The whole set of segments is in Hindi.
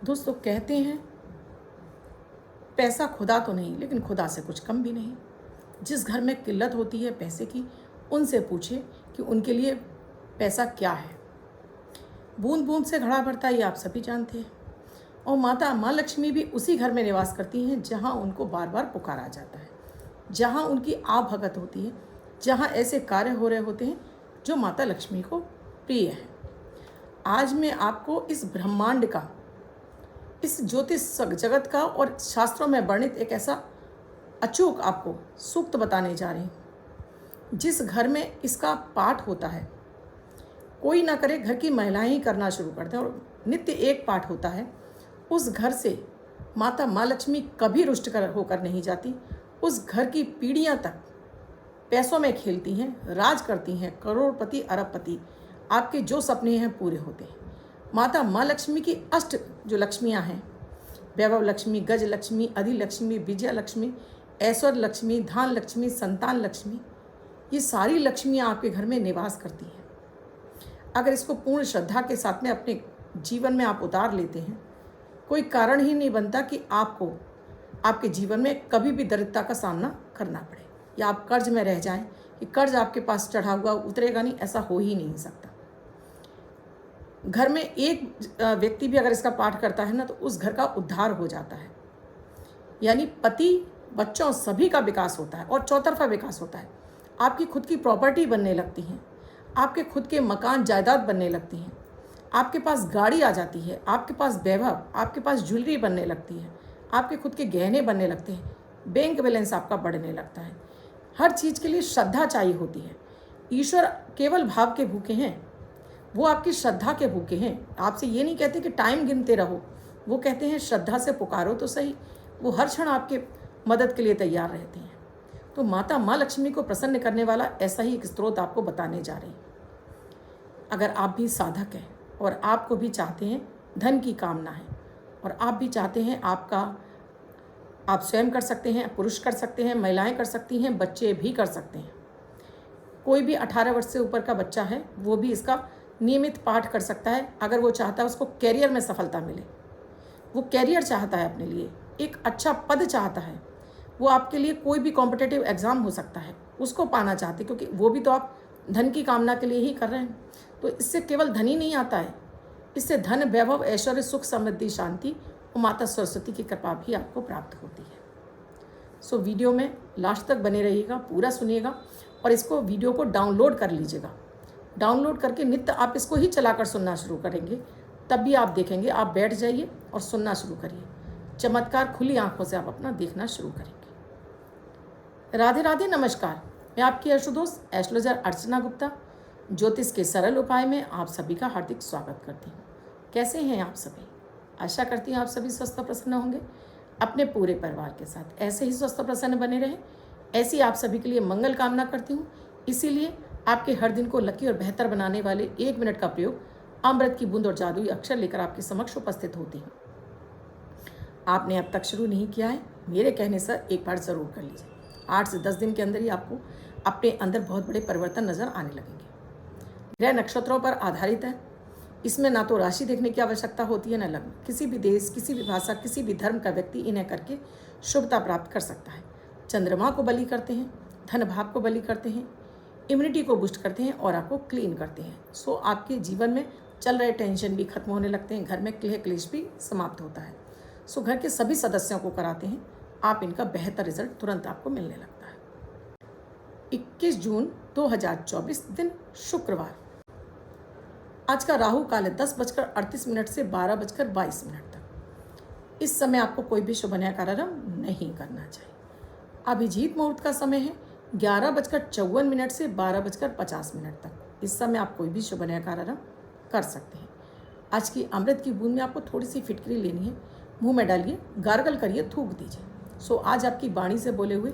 दोस्तों कहते हैं पैसा खुदा तो नहीं लेकिन खुदा से कुछ कम भी नहीं। जिस घर में किल्लत होती है पैसे की, उनसे पूछिए कि उनके लिए पैसा क्या है। बूंद बूंद से घड़ा भरता, ये आप सभी जानते हैं। और माँ लक्ष्मी भी उसी घर में निवास करती हैं जहाँ उनको बार बार पुकारा जाता है, जहाँ उनकी भगत होती है, जहाँ ऐसे कार्य हो रहे होते हैं जो माता लक्ष्मी को प्रिय है। आज मैं आपको इस ब्रह्मांड का, इस ज्योतिष जगत का और शास्त्रों में वर्णित एक ऐसा अचूक आपको सूक्त बताने जा रही हूँ। जिस घर में इसका पाठ होता है, कोई ना करे, घर की महिलाएं ही करना शुरू करते हैं और नित्य एक पाठ होता है, उस घर से माँ लक्ष्मी कभी रुष्ट होकर नहीं जाती। उस घर की पीढ़ियाँ तक पैसों में खेलती हैं, राज करती हैं, करोड़पति अरबपति आपके जो सपने हैं पूरे होते हैं। माँ लक्ष्मी की अष्ट जो लक्ष्मियाँ हैं, वैभव लक्ष्मी, गज लक्ष्मी, अधि लक्ष्मी, विजय लक्ष्मी, ऐश्वर्य लक्ष्मी, धान लक्ष्मी, संतान लक्ष्मी, ये सारी लक्ष्मियाँ आपके घर में निवास करती हैं। अगर इसको पूर्ण श्रद्धा के साथ में अपने जीवन में आप उतार लेते हैं, कोई कारण ही नहीं बनता कि आपको आपके जीवन में कभी भी दरिद्रता का सामना करना पड़े या आप कर्ज में रह जाएं कि कर्ज आपके पास चढ़ा हुआ उतरेगा नहीं, ऐसा हो ही नहीं सकता। घर में एक व्यक्ति भी अगर इसका पाठ करता है ना, तो उस घर का उद्धार हो जाता है। यानी पति, बच्चों, सभी का विकास होता है और चौतरफा विकास होता है। आपकी खुद की प्रॉपर्टी बनने लगती हैं, आपके खुद के मकान जायदाद बनने लगती हैं, आपके पास गाड़ी आ जाती है, आपके पास वैभव, आपके पास ज्वेलरी बनने लगती है, आपके खुद के गहने बनने लगते हैं, बैंक बैलेंस आपका बढ़ने लगता है। हर चीज़ के लिए श्रद्धा चाहिए होती है। ईश्वर केवल भाव के भूखे हैं, वो आपकी श्रद्धा के भूखे हैं। आपसे ये नहीं कहते कि टाइम गिनते रहो, वो कहते हैं श्रद्धा से पुकारो तो सही, वो हर क्षण आपके मदद के लिए तैयार रहती हैं। तो माँ लक्ष्मी को प्रसन्न करने वाला ऐसा ही एक स्त्रोत आपको बताने जा रही। अगर आप भी साधक हैं और आपको भी चाहते हैं, धन की कामना है और आप भी चाहते हैं, आप स्वयं कर सकते हैं, पुरुष कर सकते हैं, महिलाएं कर सकती हैं, बच्चे भी कर सकते हैं। कोई भी 18 वर्ष से ऊपर का बच्चा है वो भी इसका नियमित पाठ कर सकता है। अगर वो चाहता है उसको कैरियर में सफलता मिले, वो कैरियर चाहता है अपने लिए, एक अच्छा पद चाहता है, वो आपके लिए कोई भी कॉम्पिटिटिव एग्ज़ाम हो सकता है, उसको पाना चाहते, क्योंकि वो भी तो आप धन की कामना के लिए ही कर रहे हैं। तो इससे केवल धन ही नहीं आता है, इससे धन, वैभव, ऐश्वर्य, सुख, समृद्धि, शांति और माता सरस्वती की कृपा भी आपको प्राप्त होती है। सो वीडियो में लास्ट तक बने रहिएगा, पूरा सुनिएगा और इसको वीडियो को डाउनलोड कर लीजिएगा। डाउनलोड करके नित्य आप इसको ही चलाकर सुनना शुरू करेंगे, तब भी आप देखेंगे, आप बैठ जाइए और सुनना शुरू करिए। चमत्कार खुली आंखों से आप अपना देखना शुरू करेंगे। राधे राधे, नमस्कार। मैं आपकी एस्ट्रोदोस्त एस्ट्रोलॉजर अर्चना गुप्ता ज्योतिष के सरल उपाय में आप सभी का हार्दिक स्वागत करती हूँ। कैसे हैं आप सभी? आशा करती हूँ आप सभी स्वस्थ प्रसन्न होंगे। अपने पूरे परिवार के साथ ऐसे ही स्वस्थ प्रसन्न बने रहें, ऐसी आप सभी के लिए मंगल कामना करती हूँ। इसीलिए आपके हर दिन को लकी और बेहतर बनाने वाले 1 मिनट का प्रयोग अमृत की बूंद और जादुई अक्षर लेकर आपके समक्ष उपस्थित होती हूँ। आपने अब तक शुरू नहीं किया है, मेरे कहने से एक बार ज़रूर कर लीजिए। 8 से 10 दिन के अंदर ही आपको अपने अंदर बहुत बड़े परिवर्तन नज़र आने लगेंगे। ग्रह नक्षत्रों पर आधारित है, इसमें ना तो राशि देखने की आवश्यकता होती है, न लग्न। किसी भी देश, किसी भी भाषा, किसी भी धर्म का व्यक्ति इन्हें करके शुभता प्राप्त कर सकता है। चंद्रमा को बलि करते हैं, धन भाव को बलि करते हैं, इम्यूनिटी को बूस्ट करते हैं और आपको क्लीन करते हैं। सो आपके जीवन में चल रहे टेंशन भी खत्म होने लगते हैं, घर में क्लेश भी समाप्त होता है। सो घर के सभी सदस्यों को कराते हैं, आप इनका बेहतर रिजल्ट तुरंत आपको मिलने लगता है। 21 जून 2024 दिन शुक्रवार। आज का राहु काल है 10:38 से 12:22 तक। इस समय आपको कोई भी शुभ कार्यारंभ नहीं करना चाहिए। अभिजीत मुहूर्त का समय है 11:54 से 12:50 तक। इस समय आप कोई भी शुभ कार्यारंभ कर सकते हैं। आज की अमृत की बूंद में आपको थोड़ी सी फिटकरी लेनी है, मुंह में डालिए, गार्गल करिए, थूक दीजिए। सो आज आपकी वाणी से बोले हुए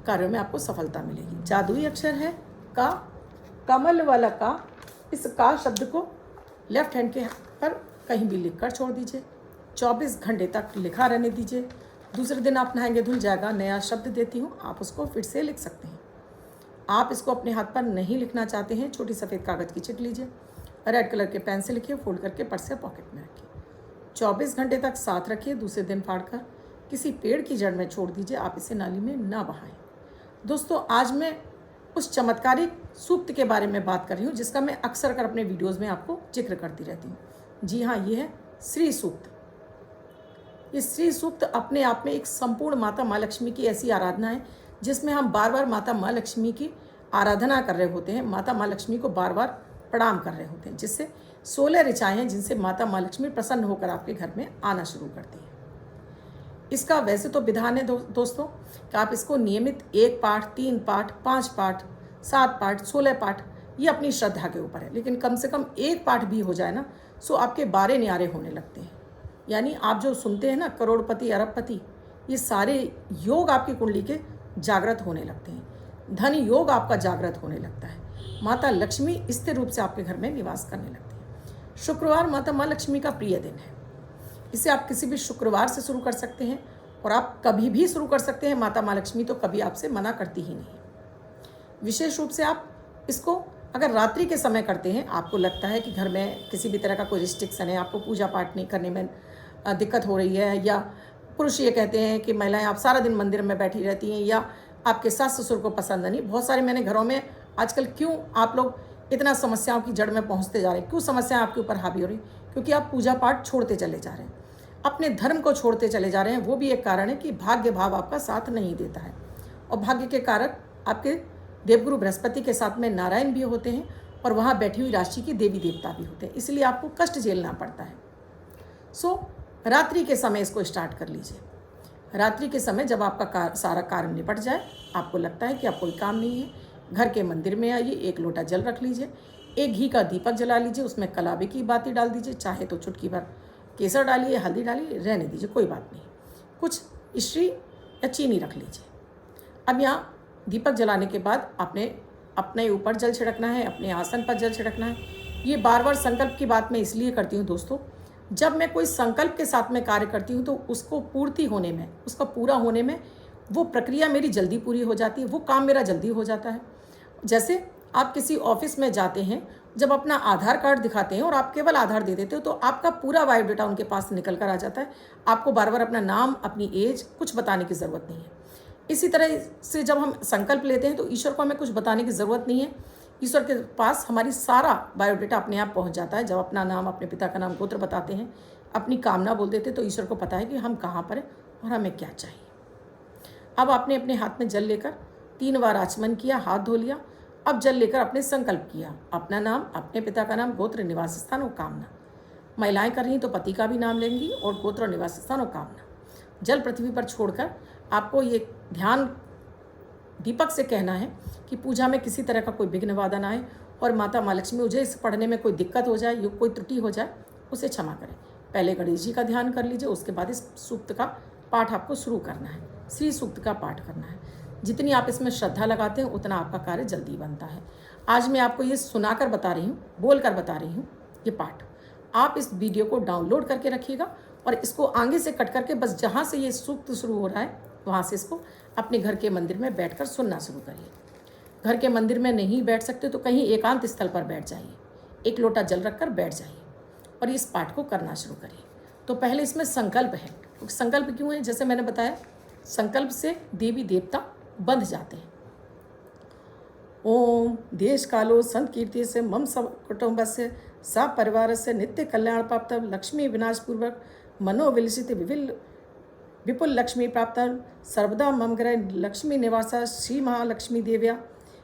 कार्यों में आपको सफलता मिलेगी। जादुई अक्षर है का, कमल वाला का। इस का शब्द को लेफ्ट हैंड के पर कहीं भी लिखकर छोड़ दीजिए, 24 घंटे तक लिखा रहने दीजिए। दूसरे दिन आप नहाएंगे धुल जाएगा। नया शब्द देती हूँ, आप उसको फिर से लिख सकते हैं। आप इसको अपने हाथ पर नहीं लिखना चाहते हैं, छोटी सफ़ेद कागज़ की चिट लीजिए, रेड कलर के पेन से लिखिए, फोल्ड करके पर्स या पॉकेट में रखिए। 24 घंटे तक साथ रखिए, दूसरे दिन फाड़कर किसी पेड़ की जड़ में छोड़ दीजिए, आप इसे नाली में ना बहाएं। दोस्तों, आज मैं उस चमत्कारिक सूक्त के बारे में बात कर रही हूँ जिसका मैं अक्सर कर अपने वीडियोज़ में आपको जिक्र करती रहती हूँ। जी हाँ, ये है श्री सूक्त। ये श्री सूक्त अपने आप में एक संपूर्ण माता माँ लक्ष्मी की ऐसी आराधना है जिसमें हम बार बार माता माँ लक्ष्मी की आराधना कर रहे होते हैं, माता माँ लक्ष्मी को बार बार प्रणाम कर रहे होते हैं, जिससे 16 ऋचाएँ हैं जिनसे माता माँ लक्ष्मी प्रसन्न होकर आपके घर में आना शुरू करती है। इसका वैसे तो विधान है दोस्तों कि आप इसको नियमित 1 पाठ, 3 पाठ, 5 पाठ, 7 पाठ, 16 पाठ, ये अपनी श्रद्धा के ऊपर है, लेकिन कम से कम 1 पाठ भी हो जाए ना, सो आपके 12 न्यारे होने लगते हैं। यानी आप जो सुनते हैं ना, करोड़पति, अरबपति, ये सारे योग आपकी कुंडली के जागृत होने लगते हैं। धन योग आपका जागृत होने लगता है। माता लक्ष्मी स्थिर रूप से आपके घर में निवास करने लगती है। शुक्रवार माता माँ लक्ष्मी का प्रिय दिन है। इसे आप किसी भी शुक्रवार से शुरू कर सकते हैं और आप कभी भी शुरू कर सकते हैं। माता माँ लक्ष्मी तो कभी आपसे मना करती ही नहीं। विशेष रूप से आप इसको अगर रात्रि के समय करते हैं, आपको लगता है कि घर में किसी भी तरह का कोई रिस्ट्रिक्शन है, आपको पूजा पाठ नहीं करने में दिक्कत हो रही है, या पुरुष ये कहते हैं कि महिलाएं आप सारा दिन मंदिर में बैठी रहती हैं, या आपके सास ससुर को पसंद नहीं। बहुत सारे मैंने घरों में आजकल क्यों आप लोग इतना समस्याओं की जड़ में पहुंचते जा रहे हैं, क्यों समस्याएं आपके ऊपर हावी हो रही, क्योंकि आप पूजा पाठ छोड़ते चले जा रहे हैं, अपने धर्म को छोड़ते चले जा रहे हैं। वो भी एक कारण है कि भाग्य भाव आपका साथ नहीं देता है, और भाग्य के कारक आपके देवगुरु बृहस्पति के साथ में नारायण भी होते हैं और वहाँ बैठी हुई राशि की देवी देवता भी होते हैं, इसलिए आपको कष्ट झेलना पड़ता है। सो रात्रि के समय इसको स्टार्ट कर लीजिए। रात्रि के समय जब आपका सारा कार्य निपट जाए, आपको लगता है कि अब कोई काम नहीं है, घर के मंदिर में आइए, 1 लोटा जल रख लीजिए, 1 घी का दीपक जला लीजिए, उसमें कलावे की बाती डाल दीजिए, चाहे तो चुटकी भर केसर डालिए, हल्दी डालिए, रहने दीजिए, कोई बात नहीं। कुछ श्री या चीनी रख लीजिए। अब यहाँ दीपक जलाने के बाद आपने अपने ऊपर जल छिड़कना है, अपने आसन पर जल छिड़कना है। ये बार बार संकल्प की बात मैं इसलिए करती हूँ दोस्तों, जब मैं कोई संकल्प के साथ में कार्य करती हूँ तो उसको पूर्ति होने में, उसका पूरा होने में वो प्रक्रिया मेरी जल्दी पूरी हो जाती है, वो काम मेरा जल्दी हो जाता है। जैसे आप किसी ऑफिस में जाते हैं, जब अपना आधार कार्ड दिखाते हैं और आप केवल आधार दे देते हो तो आपका पूरा बायोडाटा उनके पास निकल कर आ जाता है। आपको बार बार अपना नाम, अपनी एज कुछ बताने की ज़रूरत नहीं है। इसी तरह से जब हम संकल्प लेते हैं तो ईश्वर को हमें कुछ बताने की ज़रूरत नहीं है। ईश्वर के पास हमारी सारा बायोडाटा अपने आप पहुंच जाता है। जब अपना नाम, अपने पिता का नाम, गोत्र बताते हैं, अपनी कामना बोल देते तो ईश्वर को पता है कि हम कहाँ पर हैं और हमें क्या चाहिए। अब आपने अपने हाथ में जल लेकर 3 बार आचमन किया, हाथ धो लिया। अब जल लेकर आपने संकल्प किया, अपना नाम, अपने पिता का नाम, गोत्र, निवास स्थान और कामना। महिलाएं कर रही तो पति का भी नाम लेंगी और गोत्र, निवास स्थान और कामना। जल पृथ्वी पर छोड़कर आपको ये ध्यान दीपक से कहना है कि पूजा में किसी तरह का कोई विघ्न बाधा ना आए और माता माँ लक्ष्मी, मुझे इस पढ़ने में कोई दिक्कत हो जाए, कोई त्रुटि हो जाए, उसे क्षमा करें। पहले गणेश जी का ध्यान कर लीजिए, उसके बाद इस सूक्त का पाठ आपको शुरू करना है, श्री सूक्त का पाठ करना है। जितनी आप इसमें श्रद्धा लगाते हैं उतना आपका कार्य जल्दी बनता है। आज मैं आपको ये सुनाकर बता रही हूँ, बोल कर बता रही हूँ ये पाठ। आप इस वीडियो को डाउनलोड करके रखिएगा और इसको आगे से कट करके बस जहाँ से ये सूक्त शुरू हो रहा है वहाँ से इसको अपने घर के मंदिर में बैठकर सुनना शुरू करिए। घर के मंदिर में नहीं बैठ सकते तो कहीं एकांत स्थल पर बैठ जाइए, 1 लोटा जल रखकर बैठ जाइए और इस पाठ को करना शुरू करिए। तो पहले इसमें संकल्प है। तो संकल्प क्यों है? जैसे मैंने बताया, संकल्प से देवी देवता बंध जाते हैं। ओम देश कालो संत कीर्ति से मम सब कुटुंब से सा परिवार से नित्य कल्याण प्राप्त लक्ष्मी विनाश पूर्वक मनोविलसित विपुल लक्ष्मी प्राप्त सर्वदा मम ग्रह लक्ष्मी निवासा श्री महालक्ष्मी देव्या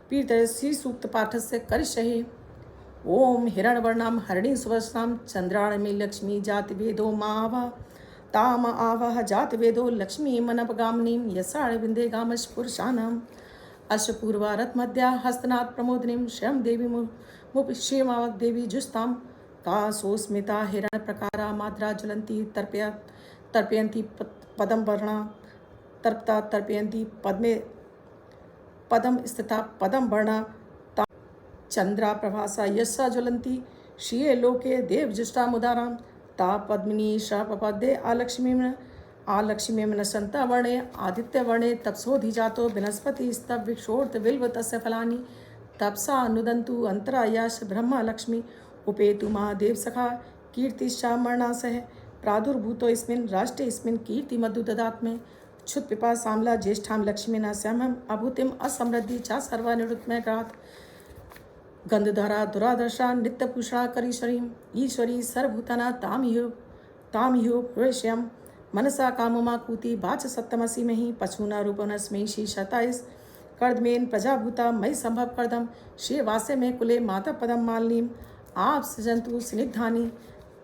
पीठ श्री सूक्त पाठ से करिष्ये। ओम हिरणवर्णाम हरिणी सुवस्नाम चंद्राणमी लक्ष्मी जाति वेदो मावा ताम आवह जात वेदो लक्ष्मी मनपगामिनीं यसाण विंदे गामश पुरुषाणाम अश्वपूर्वारथ मध्या हस्तनाथ प्रमोदिनीं श्रम देवी मुपश्येमा देवी जुस्ताम तासोस्मिता हिरण प्रकारा माद्रा ज्वलंती तर्पयंती पदम वर्णा तर्पता तर्पयंती पद्मे पदम स्थिता पदम वर्णा चंद्रा प्रभासा यस्सा ज्वलंती श्रिये लोके देवजुष्टा मुदारां ता पद्मिनी शापपदे आलक्ष्मीं संता वर्णे आदित्य वर्णे तपसोधि जातो बनस्पति स्तव विक्षोर्त बिल्व तस्य फलानि तपसा अनुदंतु अंतरायाश ब्रह्मा लक्ष्मी उपेतु महादेव सखा कीर्तिश्चा मरणासह प्रादुर्भूतोऽस्मिन् राष्ट्रेऽस्मिन् कीर्तिमधु ददात्मे क्षुत्पिपासाम्ला ज्येष्ठां लक्ष्मीना श्यामम् अभूतिम् असमृद्धि च सर्वानिरुत्मयग्रात् गंधधरा दुरादर्शा नित्यपुषा करीश्वरीं ईश्वरी सर्वभूताना ताम ह्यो हृष्यम मनसा काममाकूति वाच सप्तमसी मही पशूना रूपनस्मै श्री शताइस कर्दमेन प्रजाभूता मयि संभव कर्दम श्री वासे में कुले माता पदम मालिनीम आप सजंतु स्निग्धानी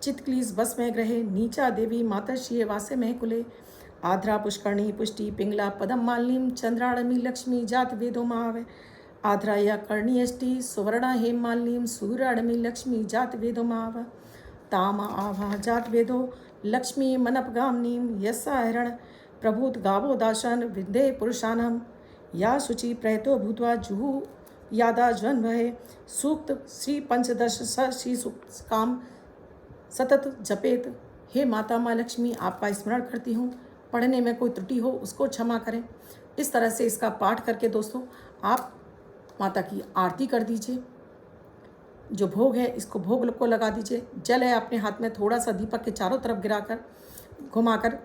चित्क्लीस बस में ग्रहे नीचा देवी माता श्री वासे में कुले आध्रा पुष्करणी पुष्टि पिंगला पदम मालिनीम चंद्राड़मी लक्ष्मी जात वेदो महावे आध्रा या कर्णीयष्टि सुवर्णा हेम मालिनीम सूर्याड़मी लक्ष्मी जात वेदो महाव तामा आभा जात वेदो लक्ष्मी मनपगामनीम यस्सा हिरण प्रभूत गावो दाशन विद्ये पुरुषानम या शुचि प्रयतो भूतवा जुहु यादा ज्वन भय सूक्त श्री पंचदश श्री काम सतत जपेत। हे माता माँ लक्ष्मी, आपका स्मरण करती हूँ, पढ़ने में कोई त्रुटि हो उसको क्षमा करें। इस तरह से इसका पाठ करके दोस्तों आप माता की आरती कर दीजिए। जो भोग है इसको भोग को लगा दीजिए। जल है अपने हाथ में, थोड़ा सा दीपक के चारों तरफ गिराकर घुमाकर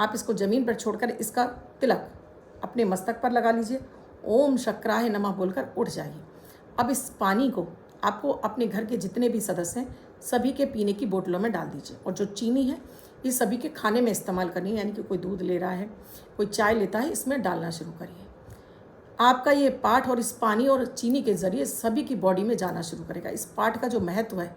आप इसको ज़मीन पर छोड़कर इसका तिलक अपने मस्तक पर लगा लीजिए। ओम शक्राय नमः बोलकर उठ जाइए। अब इस पानी को आपको अपने घर के जितने भी सदस्य हैं सभी के पीने की बोतलों में डाल दीजिए। और जो चीनी है ये सभी के खाने में इस्तेमाल करनी है, यानी कि कोई दूध ले रहा है, कोई चाय लेता है, इसमें डालना शुरू करिए। आपका ये पाठ और इस पानी और चीनी के ज़रिए सभी की बॉडी में जाना शुरू करेगा। इस पाठ का जो महत्व है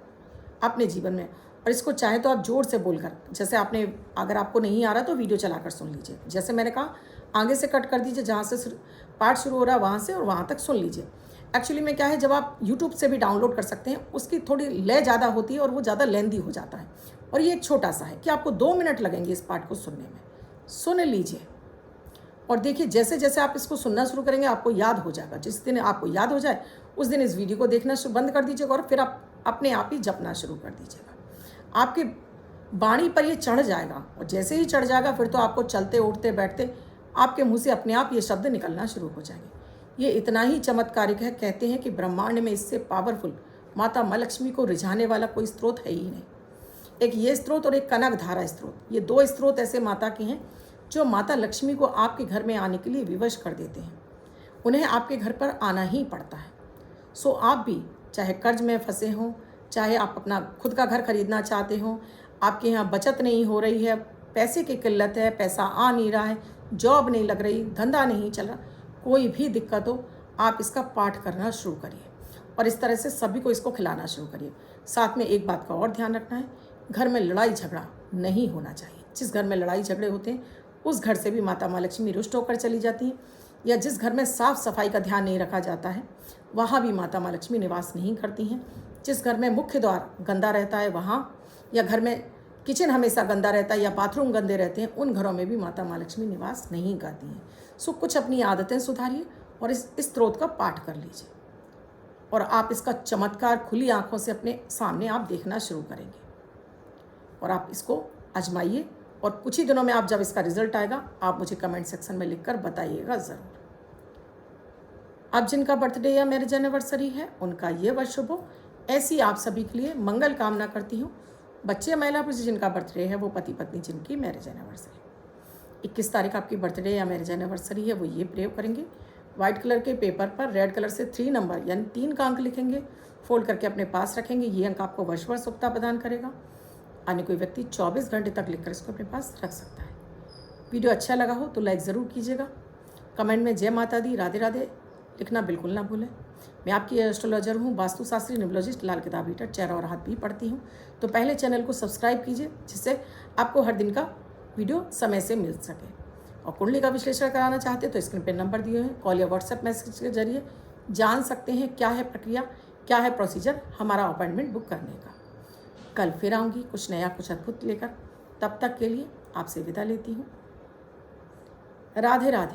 अपने जीवन में, और इसको चाहे तो आप जोर से बोलकर, जैसे आपने अगर आपको नहीं आ रहा तो वीडियो चलाकर सुन लीजिए। जैसे मैंने कहा आगे से कट कर दीजिए, जहाँ से पाठ शुरू हो रहा है वहाँ से और वहाँ तक सुन लीजिए। एक्चुअली में क्या है, जब आप यूट्यूब से भी डाउनलोड कर सकते हैं, उसकी थोड़ी लय ज़्यादा होती है और वो ज़्यादा लेंदी हो जाता है। और ये एक छोटा सा है कि आपको 2 मिनट लगेंगे इस पाठ को सुनने में। सुन लीजिए और देखिए जैसे जैसे आप इसको सुनना शुरू करेंगे आपको याद हो जाएगा। जिस दिन आपको याद हो जाए उस दिन इस वीडियो को देखना बंद कर दीजिएगा और फिर आप अपने आप ही जपना शुरू कर दीजिएगा। आपके वाणी पर ये चढ़ जाएगा और जैसे ही चढ़ जाएगा फिर तो आपको चलते उठते बैठते आपके मुँह से अपने आप ये शब्द निकलना शुरू हो जाएंगे। ये इतना ही चमत्कारिक है। कहते हैं कि ब्रह्मांड में इससे पावरफुल माता माँ लक्ष्मी को रिझाने वाला कोई स्रोत है ही नहीं। एक ये स्रोत और एक कनक धारा स्रोत, ये 2 स्रोत ऐसे माता के हैं जो माता लक्ष्मी को आपके घर में आने के लिए विवश कर देते हैं। उन्हें आपके घर पर आना ही पड़ता है। सो आप भी चाहे कर्ज में फंसे हों, चाहे आप अपना खुद का घर खरीदना चाहते हो, आपके यहाँ बचत नहीं हो रही है, पैसे की किल्लत है, पैसा आ नहीं रहा है, जॉब नहीं लग रही, धंधा नहीं चल रहा, कोई भी दिक्कत हो, आप इसका पाठ करना शुरू करिए और इस तरह से सभी को इसको खिलाना शुरू करिए। साथ में एक बात का और ध्यान रखना है, घर में लड़ाई झगड़ा नहीं होना चाहिए। जिस घर में लड़ाई झगड़े होते हैं उस घर से भी माता माँ लक्ष्मी रुष्ट होकर चली जाती हैं। या जिस घर में साफ़ सफाई का ध्यान नहीं रखा जाता है वहाँ भी माता माँ लक्ष्मी निवास नहीं करती हैं। जिस घर में मुख्य द्वार गंदा रहता है वहाँ, या घर में किचन हमेशा गंदा रहता है या बाथरूम गंदे रहते हैं, उन घरों में भी माता माँ लक्ष्मी निवास नहीं करती हैं। सो कुछ अपनी आदतें सुधारिए और इस स्त्रोत का पाठ कर लीजिए और आप इसका चमत्कार खुली आंखों से अपने सामने आप देखना शुरू करेंगे। और आप इसको आजमाइए और कुछ ही दिनों में आप जब इसका रिजल्ट आएगा आप मुझे कमेंट सेक्शन में लिखकर बताइएगा ज़रूर। अब जिनका बर्थडे या मैरिज एनिवर्सरी है उनका ये वर्ष शुभ हो, ऐसी आप सभी के लिए मंगल कामना करती हूँ। बच्चे महिला पुरुष जिनका बर्थडे है वो पति पत्नी जिनकी मैरिज एनिवर्सरी 21 तारीख आपकी बर्थडे या मैरिज एनिवर्सरी है वो ये प्रयोग करेंगे। वाइट कलर के पेपर पर रेड कलर से 3 नंबर यानी 3 का अंक लिखेंगे, फोल्ड करके अपने पास रखेंगे। ये अंक आपको वर्ष भर शुभता प्रदान करेगा। अन्य कोई व्यक्ति 24 घंटे तक लिखकर इसको अपने पास रख सकता है। वीडियो अच्छा लगा हो तो लाइक ज़रूर कीजिएगा। कमेंट में जय माता दी, राधे राधे लिखना बिल्कुल ना भूलें। मैं आपकी एस्ट्रोलॉजर हूँ, वास्तुशास्त्री, न्यूमरोलॉजिस्ट, लाल किताब रीडर, चेहरा और हाथ भी पढ़ती हूँ। तो पहले चैनल को सब्सक्राइब कीजिए जिससे आपको हर दिन का वीडियो समय से मिल सके। और कुंडली का विश्लेषण कराना चाहते हैं तो स्क्रीन पर नंबर दिए हैं, कॉल या व्हाट्सएप मैसेज के जरिए जान सकते हैं क्या है प्रक्रिया, क्या है प्रोसीजर हमारा अपॉइंटमेंट बुक करने का। कल फिर आऊँगी कुछ नया कुछ अद्भुत लेकर। तब तक के लिए आपसे विदा लेती हूँ। राधे राधे।